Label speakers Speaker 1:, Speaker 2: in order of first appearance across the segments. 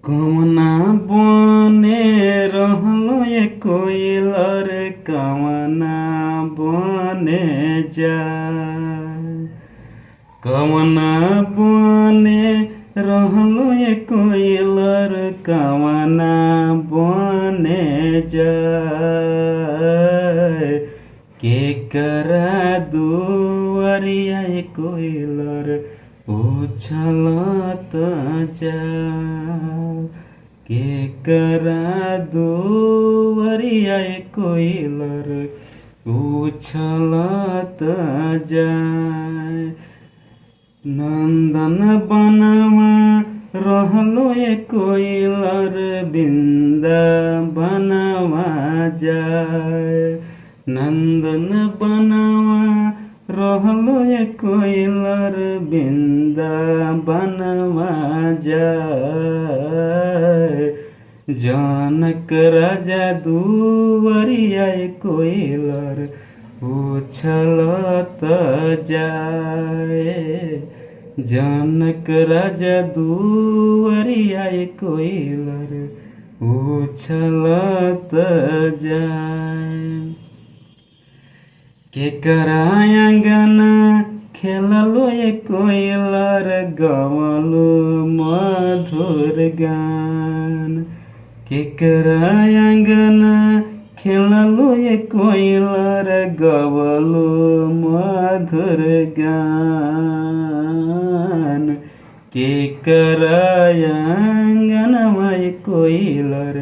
Speaker 1: कमना बने रहलो ये कोइलर कमना बने जाए। कमना बने रहलो ये कोइलर कमना बने जाए। के करा दुआरिया ये कोइलर उछलत जा। के करा दुआरिया ये कोइलर उछलत जाए। नंदन बनवा रहलो ये कोइलर बिंदा बनवा जाए। नंदन बनवा रहलो ये कोइलर बिंदा बनवा जाए। जनक राजा दुआरिया ये कोइलर उछलत जाए। जनक राजा दुआरिया ये कोइलर उछलत जाए। केकरा आंगना खेललो ये कोइलर गवलो मधुर गान। केकरा आंगना खेललो ये कोइलर गवलो मधुर गान। केकरा आंगनवा ये कोइलर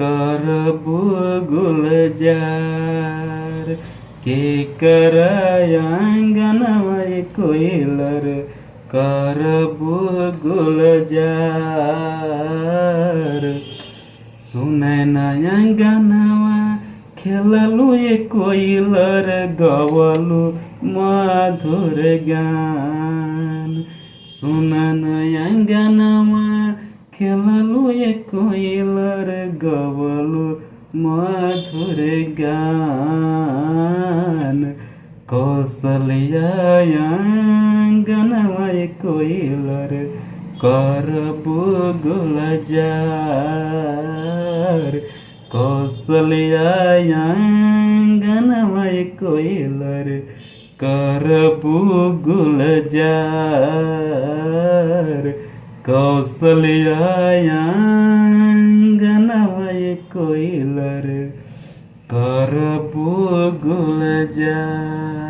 Speaker 1: करबो गुलजार। केकरा आंगनवा ये कोइलर करबो गुलजार। सुने ना आंगनवा खेललो ये कोइलर गवलो मधुर गान। सुनन आंगनवा खेललो ये कोइलर गवलो मधुर गान। कौशल्या आंगनवा ये कोइलर करबो गुलजार। कौशल्या आंगनवा ये कोइलर करबो गुलजार। कौशल्या आंगनवा ये कोइलर करबो गुलजार।